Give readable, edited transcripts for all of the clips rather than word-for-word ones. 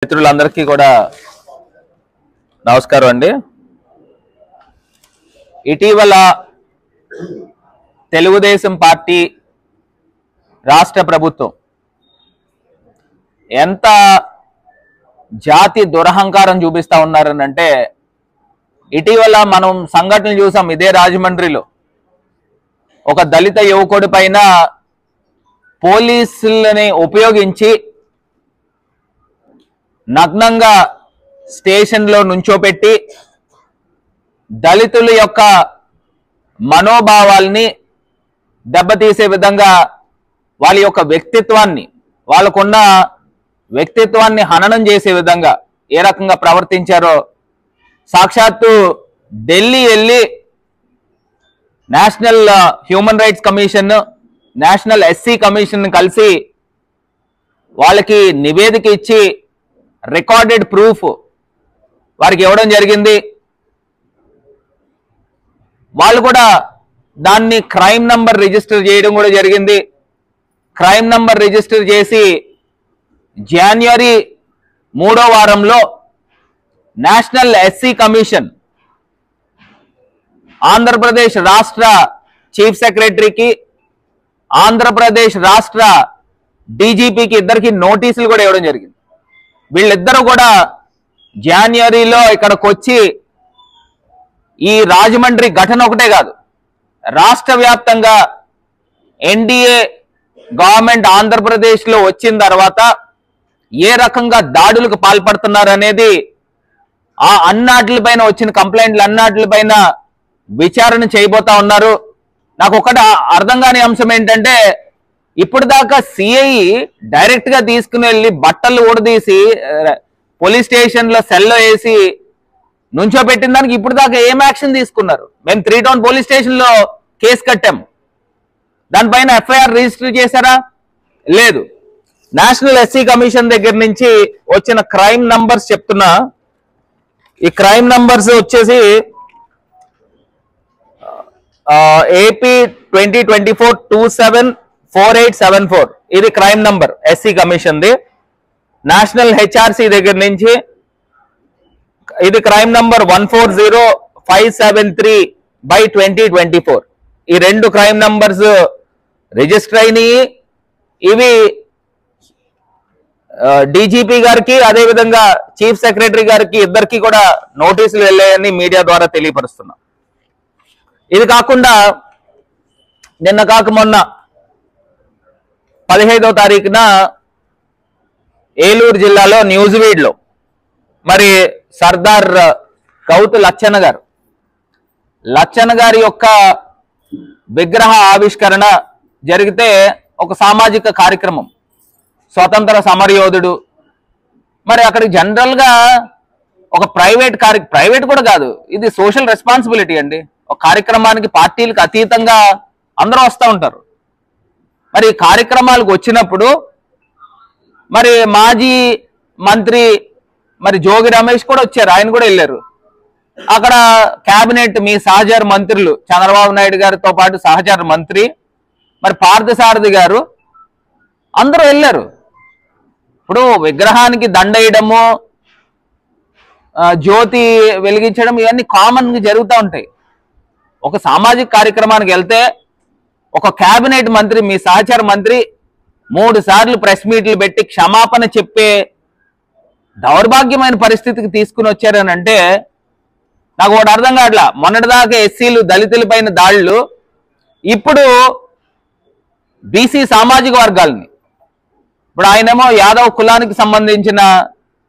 మిత్రులందరికీ కూడా నమస్కారం అండి. ఇటీవల తెలుగుదేశం పార్టీ రాష్ట్ర ప్రభుత్వం ఎంత జాతి దురహంకారం చూపిస్తా ఉన్నారనంటే, ఇటీవల మనం సంఘటనలు చూసాం. ఇదే రాజమండ్రిలో ఒక దళిత యువకుడి పైన పోలీసులని ఉపయోగించి నగ్నంగా స్టేషన్లో నుంచోపెట్టి దళితుల యొక్క మనోభావాల్ని దెబ్బతీసే విధంగా వాళ్ళ యొక్క వ్యక్తిత్వాన్ని, వాళ్ళకున్న వ్యక్తిత్వాన్ని హననం చేసే విధంగా ఏ రకంగా ప్రవర్తించారో సాక్షాత్తు ఢిల్లీ వెళ్ళి national human rights commission, national SC commission కలిసి వాళ్ళకి నివేదిక ఇచ్చి రికార్డెడ్ ప్రూఫ్ వారికి ఇవ్వడం జరిగింది. వాళ్ళు కూడా దాన్ని క్రైమ్ నంబర్ రిజిస్టర్ చేయడం కూడా జరిగింది. క్రైమ్ నంబర్ రిజిస్టర్ చేసి జనవరి 3వ వారంలో నేషనల్ ఎస్సీ కమిషన్ ఆంధ్రప్రదేశ్ రాష్ట్ర చీఫ్ సెక్రటరీకి, ఆంధ్రప్రదేశ్ రాష్ట్ర డీజీపీకి ఇద్దరికి నోటీసులు కూడా ఇవ్వడం జరిగింది. వీళ్ళిద్దరూ కూడా జనవరిలో ఇక్కడికి వచ్చి ఈ రాజమండ్రి ఘటన ఒకటే కాదు, రాష్ట్ర వ్యాప్తంగా ఎన్డీఏ గవర్నమెంట్ ఆంధ్రప్రదేశ్లో వచ్చిన తర్వాత ఏ రకంగా దాడులకు పాల్పడుతున్నారు అనేది ఆ అన్నాటిపైన వచ్చిన కంప్లైంట్లు అన్నాటిపైన విచారణ చేయబోతా ఉన్నారు. నాకు ఒకటి అర్థం కాని అంశం ఏంటంటే, ఇప్పుడు దాకా సిఐ డైరెక్ట్ గా తీసుకుని వెళ్ళి బట్టలు ఊడదీసి పోలీస్ స్టేషన్ లో సెల్లో వేసి నుంచోబెట్టిన దానికి ఇప్పుడు దాకా ఏం యాక్షన్ తీసుకున్నారు? మేము 3 టౌన్ పోలీస్ స్టేషన్ లో కేసు కట్టాం, దానిపైన ఎఫ్ఐఆర్ రిజిస్టర్ చేశారా? లేదు. నేషనల్ ఎస్సీ కమిషన్ దగ్గర నుంచి వచ్చిన క్రైమ్ నంబర్స్ చెప్తున్నా. ఈ క్రైమ్ నంబర్స్ వచ్చేసి ఏపీ 2024-274874 ఇది crime number SC commission the. National HRC దగ్గర నుంచి ఇది క్రైమ్ నంబర్ 140573/2024. ఈ 2 క్రైమ్ నంబర్స్ రిజిస్టర్ అయినాయి. ఇవి డీజీపీ గారికి అదేవిధంగా చీఫ్ సెక్రటరీ గారికి ఇద్దరికి కూడా నోటీసులు వెళ్ళాయని మీడియా ద్వారా తెలియపరుస్తున్నాం. ఇది కాకుండా నిన్న కాక మొన్న 15వ తారీఖున ఏలూరు జిల్లాలో న్యూజివీడ్లో మరి సర్దార్ గౌతు లచ్చన్న గారి యొక్క విగ్రహ ఆవిష్కరణ జరిగితే ఒక సామాజిక కార్యక్రమం, స్వతంత్ర సమరయోధుడు. మరి అక్కడికి జనరల్గా ఒక ప్రైవేట్ కూడా కాదు, ఇది సోషల్ రెస్పాన్సిబిలిటీ అండి. ఒక కార్యక్రమానికి పార్టీలకు అతీతంగా అందరూ వస్తూ ఉంటారు. మరి కార్యక్రమాలకు వచ్చినప్పుడు మరి మాజీ మంత్రి మరి జోగి రమేష్ కూడా వచ్చారు, ఆయన కూడా వెళ్ళారు. అక్కడ కేబినెట్ మీ సహచర మంత్రులు చంద్రబాబు నాయుడు గారితో పాటు సహచర మంత్రి మరి పార్థసారథి గారు అందరూ వెళ్ళారు. ఇప్పుడు విగ్రహానికి దండేయడము, జ్యోతి వెలిగించడం ఇవన్నీ కామన్గా జరుగుతూ ఉంటాయి. ఒక సామాజిక కార్యక్రమానికి వెళ్తే ఒక కేబినెట్ మంత్రి మీ సహచర మంత్రి 3 సార్లు ప్రెస్ మీట్లు పెట్టి క్షమాపణ చెప్పే దౌర్భాగ్యమైన పరిస్థితికి తీసుకుని వచ్చారని అంటే నాకు ఒకటి అర్థం కావట్లా. మొన్నటిదాకా ఎస్సీలు దళితుల పైన దాడులు, ఇప్పుడు బీసీ సామాజిక వర్గాలని, ఇప్పుడు ఆయనేమో యాదవ్ కులానికి సంబంధించిన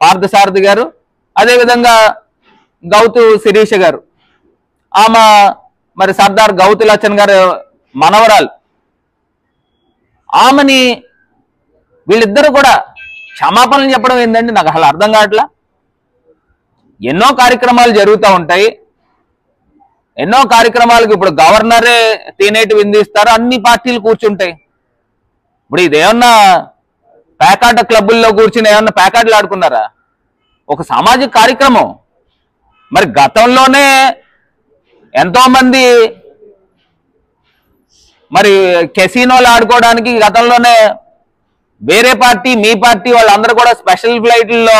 పార్థసారథి గారు, అదేవిధంగా గౌతు శిరీష గారు, ఆమె మరి సర్దార్ గౌతు లచ్చన్ గారు మనవరాలు, ఆమెని వీళ్ళిద్దరూ కూడా క్షమాపణలు చెప్పడం ఏంటంటే నాకు అసలు అర్థం కావట్లా. ఎన్నో కార్యక్రమాలు జరుగుతూ ఉంటాయి, ఎన్నో కార్యక్రమాలకు ఇప్పుడు గవర్నరే తేనేటి విందిస్తారు, అన్ని పార్టీలు కూర్చుంటాయి. ఇప్పుడు ఇదేమన్నా పేకాట క్లబ్బుల్లో కూర్చుని ఏమన్నా పేకాటలు ఆడుకున్నారా? ఒక సామాజిక కార్యక్రమం. మరి గతంలోనే ఎంతో మంది మరి కెసినోలు ఆడుకోవడానికి గతంలోనే వేరే పార్టీ మీ పార్టీ వాళ్ళందరూ కూడా స్పెషల్ ఫ్లైట్లలో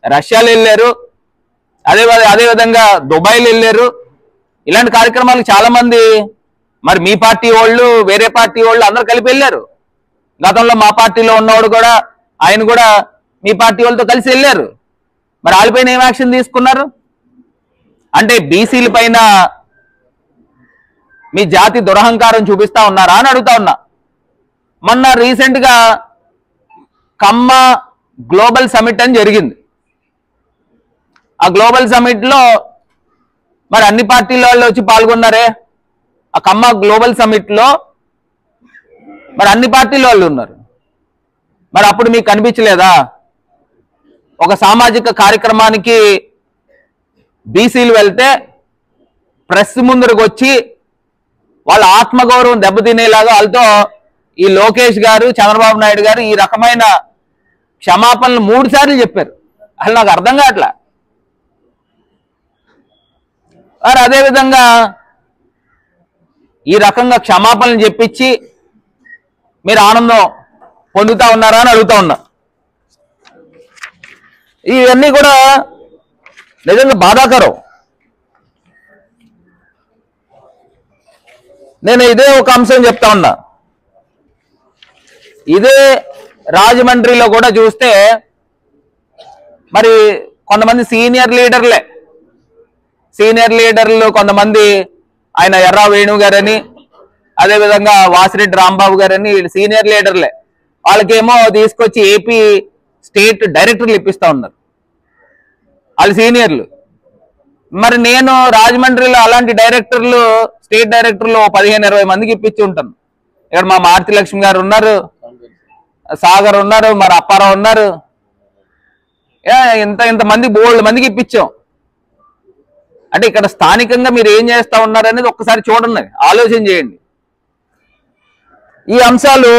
రష్యాలో వెళ్ళారు, అదే విధంగా దుబాయ్లో వెళ్ళారు. ఇలాంటి కార్యక్రమాలకు చాలా మంది మరి మీ పార్టీ వాళ్ళు, వేరే పార్టీ వాళ్ళు అందరూ కలిపి వెళ్ళారు. గతంలో మా పార్టీలో ఉన్నవాడు కూడా, ఆయన కూడా మీ పార్టీ వాళ్ళతో కలిసి వెళ్ళారు. మరి వాళ్ళపైన ఏం యాక్షన్ తీసుకున్నారు? అంటే బీసీల పైన మీ జాతి దురహంకారం చూపిస్తా ఉన్నారా అని అడుగుతా ఉన్నా. మొన్న రీసెంట్ గా కమ్మ గ్లోబల్ సమిట్ అని జరిగింది. ఆ గ్లోబల్ సమిట్ లో మరి అన్ని పార్టీల వాళ్ళు వచ్చి పాల్గొన్నారే. ఆ కమ్మ గ్లోబల్ సమిట్ లో మరి అన్ని పార్టీల వాళ్ళు ఉన్నారు. మరి అప్పుడు మీకు కనిపించలేదా? ఒక సామాజిక కార్యక్రమానికి బీసీలు వెళ్తే ప్రెస్ ముందరకు వచ్చి వాళ్ళ ఆత్మగౌరవం దెబ్బతినేలాగా వాళ్ళతో ఈ లోకేష్ గారు, చంద్రబాబు నాయుడు గారు ఈ రకమైన క్షమాపణలు 3 సార్లు చెప్పారు. అసలు నాకు అర్థం కావట్లా. మరి అదేవిధంగా ఈ రకంగా క్షమాపణలు చెప్పించి మీరు ఆనందం పొందుతా ఉన్నారా అని అడుగుతా ఉన్నా. ఇవన్నీ కూడా నిజంగా బాధాకరం. నేను ఇదే ఒక అంశం చెప్తా ఉన్నా. ఇదే రాజమండ్రిలో కూడా చూస్తే మరి కొంతమంది సీనియర్ లీడర్లు కొంతమంది, ఆయన ఎర్రా వేణు గారని, అదేవిధంగా వాసిరెడ్డి రాంబాబు గారని, వీళ్ళు సీనియర్ లీడర్లే. వాళ్ళకేమో తీసుకొచ్చి ఏపీ స్టేట్ డైరెక్టర్లు ఇప్పిస్తా ఉన్నారు, వాళ్ళు సీనియర్లు. మరి నేను రాజమండ్రిలో అలాంటి డైరెక్టర్లు, స్టేట్ డైరెక్టర్లు 15-20 మందికి ఇప్పించి ఉంటాను. ఇక్కడ మా మారుతి లక్ష్మి గారు ఉన్నారు, సాగర్ ఉన్నారు, మరి అప్పారావు ఉన్నారు, ఇంతమంది బోల్డ్ మందికి ఇప్పించాం. అంటే ఇక్కడ స్థానికంగా మీరు ఏం చేస్తా ఉన్నారు అనేది ఒక్కసారి చూడండి, ఆలోచన చేయండి. ఈ అంశాలు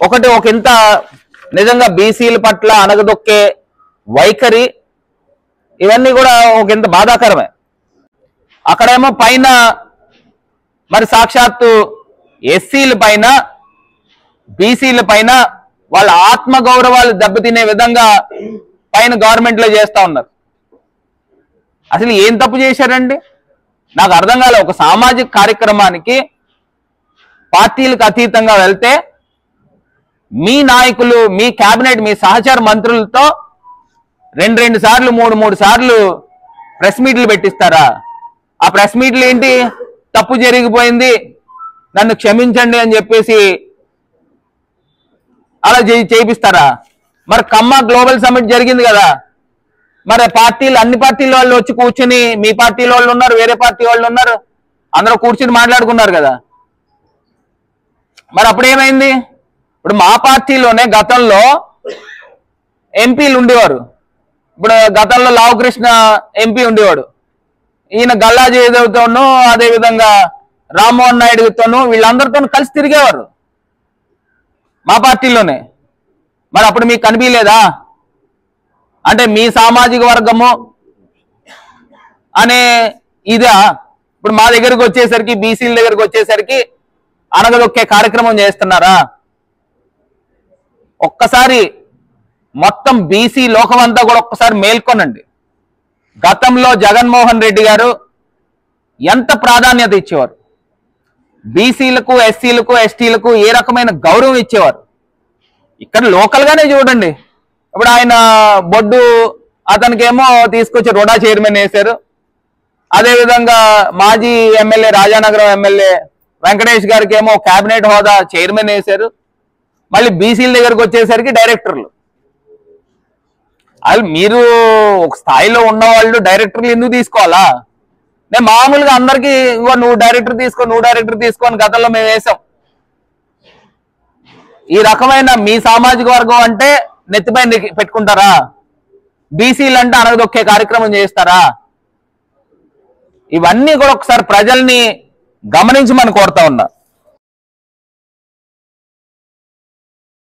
ఒక ఇంత నిజంగా బీసీల పట్ల అణగదొక్కే వైఖరి, ఇవన్నీ కూడా ఒక ఇంత బాధాకరమే. అక్కడేమో పైన మరి సాక్షాత్తు ఎస్సీల పైన, బీసీల పైన వాళ్ళ ఆత్మగౌరవాలు దెబ్బతినే విధంగా పైన గవర్నమెంట్లో చేస్తా ఉన్నారు. అసలు ఏం తప్పు చేశారండి? నాకు అర్థం కాలే. ఒక సామాజిక కార్యక్రమానికి పార్టీలకు అతీతంగా వెళ్తే మీ నాయకులు, మీ కేబినెట్, మీ సహచార మంత్రులతో 2 సార్లు 3 సార్లు ప్రెస్ మీట్లు పెట్టిస్తారా? ఆ ప్రెస్ మీట్లు ఏంటి? తప్పు జరిగిపోయింది, నన్ను క్షమించండి అని చెప్పేసి అలా చేయిస్తారా? మరి కమ్మ గ్లోబల్ సమిట్ జరిగింది కదా, మరి అన్ని పార్టీల వాళ్ళు వచ్చి కూర్చుని, మీ పార్టీల వాళ్ళు ఉన్నారు, వేరే పార్టీ వాళ్ళు ఉన్నారు, అందరూ కూర్చుని మాట్లాడుకున్నారు కదా. మరి అప్పుడేమైంది? ఇప్పుడు మా పార్టీలోనే గతంలో ఎంపీలు ఉండేవారు. ఇప్పుడు గతంలో లావకృష్ణ ఎంపీ ఉండేవాడు. ఈయన గల్లా జయదేవ్తోనూ, అదేవిధంగా రామ్మోహన్ నాయుడుతోనూ, వీళ్ళందరితోనూ కలిసి తిరిగేవారు మా పార్టీలోనే. మరి అప్పుడు మీకు కనిపించలేదా? అంటే మీ సామాజిక వర్గము అనే ఇదా ఇప్పుడు మా దగ్గరకు వచ్చేసరికి, బీసీల దగ్గరకు వచ్చేసరికి అనగదొక్కే కార్యక్రమం చేస్తున్నారా? ఒక్కసారి మొత్తం బీసీ లోకం అంతా కూడా ఒక్కసారి మేల్కొనండి. గతంలో జగన్మోహన్ రెడ్డి గారు ఎంత ప్రాధాన్యత ఇచ్చేవారు, బీసీలకు, ఎస్సీలకు, ఎస్టీలకు ఏ రకమైన గౌరవం ఇచ్చేవారు. ఇక్కడ లోకల్ గానే చూడండి. ఇప్పుడు ఆయన బొడ్డు అతనికేమో తీసుకొచ్చి రోడా చైర్మన్ వేశారు. అదేవిధంగా మాజీ ఎమ్మెల్యే, రాజానగరం ఎమ్మెల్యే వెంకటేష్ గారికి ఏమో కేబినెట్ హోదా చైర్మన్ వేశారు. మళ్ళీ బీసీల దగ్గరకు వచ్చేసరికి డైరెక్టర్లు. అది మీరు ఒక స్థాయిలో ఉన్నవాళ్ళు డైరెక్టర్లు ఎందుకు తీసుకోవాలా? నేను మామూలుగా అందరికీ నువ్వు డైరెక్టర్ తీసుకో అని గతంలో మేము వేసాం. ఈ రకమైన మీ సామాజిక వర్గం అంటే నెత్తిపై పెట్టుకుంటారా? బీసీలు అంటే అనగదొక్కే కార్యక్రమం చేస్తారా? ఇవన్నీ కూడా ఒకసారి ప్రజల్ని గమనించమని కోరుతా ఉన్నా.